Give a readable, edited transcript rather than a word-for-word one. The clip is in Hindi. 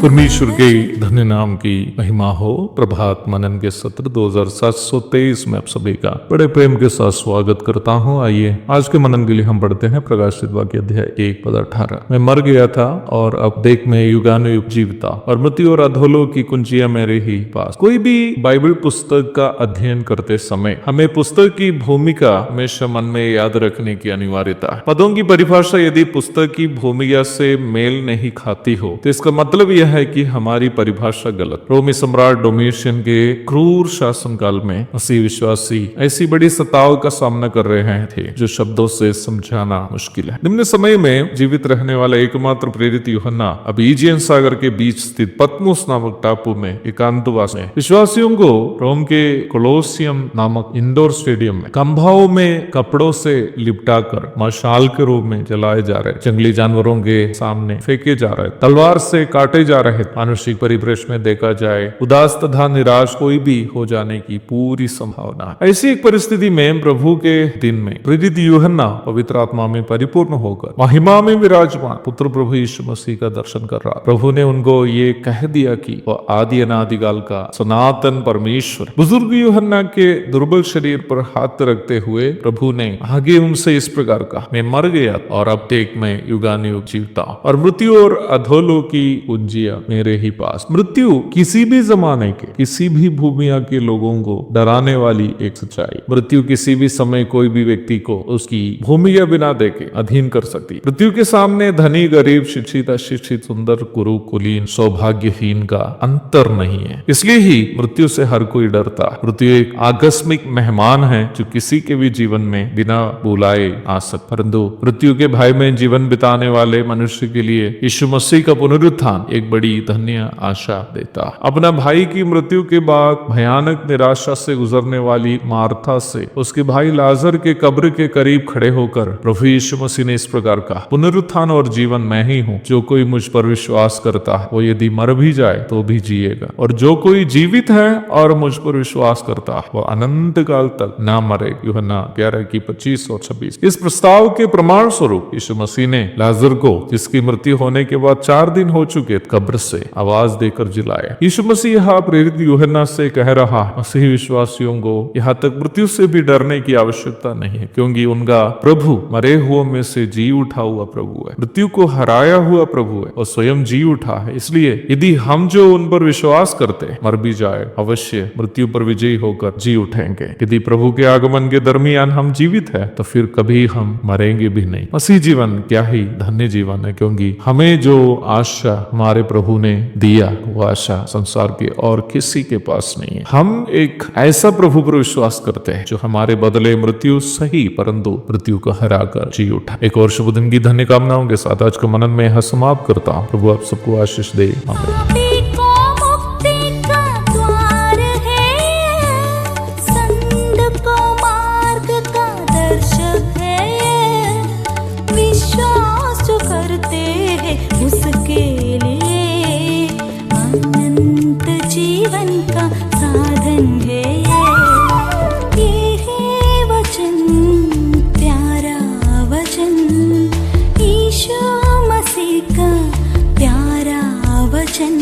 परमेश्वर के धन्य नाम की महिमा हो। प्रभात मनन के सत्र 2723 में आप सभी का बड़े प्रेम के साथ स्वागत करता हूं। आइए आज के मनन के लिए हम पढ़ते हैं प्रकाशित वाक्य अध्याय 1:18। मैं मर गया था और अब देख मैं युगानुयुग जीवता, और मृत्यु और अधोलोक की कुंजियां मेरे ही पास। कोई भी बाइबल पुस्तक का अध्ययन करते समय हमें पुस्तक की भूमिका हमेशा मन में याद रखने की अनिवार्यता है। पदों की परिभाषा यदि पुस्तक की भूमिका से मेल नहीं खाती हो तो इसका मतलब यह है कि हमारी परिभाषा गलत। रोमी सम्राट डोमिशियन के क्रूर शासनकाल में मसीह विश्वासी ऐसी बड़ी सताव का सामना कर रहे थे जो शब्दों से समझाना मुश्किल है। निम्न समय में जीवित रहने वाला एकमात्र प्रेरित यूहन्ना अब ईजियन सागर के बीच स्थित पतमुस नामक टापू में एकांतवास में विश्वासियों को रोम के कोलोसियम नामक इंडोर स्टेडियम में खंभाओं में कपड़ों से लिपटाकर मशाल के रूप में जलाए जा रहे, जंगली जानवरों के सामने फेंके जा रहे, तलवार से काटे जा रहे, मानसिक परिप्रेक्ष्य में देखा जाए उदास तथा निराश कोई भी हो जाने की पूरी संभावना है। ऐसी एक परिस्थिति में प्रभु के दिन में प्रेरित यूहन्ना पवित्र आत्मा में परिपूर्ण होकर महिमा में विराजमान पुत्र प्रभु यीशु मसीह का दर्शन कर रहा। प्रभु ने उनको ये कह दिया कि वह आदि अनादिकाल का सनातन परमेश्वर। बुजुर्ग यूहन्ना के दुर्बल शरीर पर हाथ रखते हुए प्रभु ने आगे उनसे इस प्रकार कहा, मैं मर गया और अब देख मैं युगानुयुग जीवता, और मृत्यु और अधोलोक की कुंजियां मेरे ही पास। मृत्यु किसी भी जमाने के किसी भी भूमिया के लोगों को डराने वाली एक सच्चाई। मृत्यु किसी भी समय कोई भी व्यक्ति को उसकी भूमिया बिना देखे अधीन कर सकती। मृत्यु के सामने धनी गरीब, शिक्षित अशिक्षित, सुंदर कुरु कुलीन, सौभाग्यहीन का अंतर नहीं है। इसलिए ही मृत्यु से हर कोई डरता। मृत्यु एक आकस्मिक मेहमान है जो किसी के भी जीवन में बिना बुलाए आ सकता। परंतु मृत्यु के भय में जीवन बिताने वाले मनुष्य के लिए यीशु मसीह का पुनरुत्थान एक बड़ी धन्य आशा देता। अपना भाई की मृत्यु के बाद भयानक निराशा से गुजरने वाली मार्था से उसके भाई लाजर के कब्र के करीब खड़े होकर प्रभु यीशु मसीह ने इस प्रकार कहा, पुनरुत्थान और जीवन मैं ही हूँ। जो कोई मुझ पर विश्वास करता है वो यदि मर भी जाए तो भी जिएगा, और जो कोई जीवित है और मुझ पर विश्वास करता है वो अनंत काल तक ना मरे। यूहन्ना 11:25 और 26। इस प्रस्ताव के प्रमाण स्वरूप यीशु मसीह ने लाजर को, जिसकी मृत्यु होने के बाद 4 दिन हो चुके, कब्र से आवाज देकर जिलाया। यीशु मसीह यहाँ प्रेरित यूहन्ना से कह रहा, मसीह विश्वासियों को यहाँ तक मृत्यु से भी डरने की आवश्यकता नहीं है, क्योंकि उनका प्रभु मरे हुओं में से जी उठा हुआ प्रभु है, मृत्यु को हराया हुआ प्रभु है और स्वयं जी उठा है। इसलिए यदि हम जो उन पर विश्वास करते मर भी जाए अवश्य मृत्यु पर विजयी होकर जी उठेंगे। यदि प्रभु के आगमन के दरमियान हम जीवित है तो फिर कभी हम मरेंगे भी नहीं। मसीह जीवन क्या ही धन्य जीवन है, क्योंकि हमें जो आशा हमारे प्रभु ने दिया वो आशा संसार के और किसी के पास नहीं है। हम एक ऐसा प्रभु पर विश्वास करते हैं जो हमारे बदले मृत्यु सही परंतु मृत्यु को हराकर जी उठा। एक और शुभ दिन की धन्य कामनाओं के साथ आज का मनन में यह समाप्त करता हूँ। प्रभु आप सबको आशीष दे। आमीन। प्यारा वचन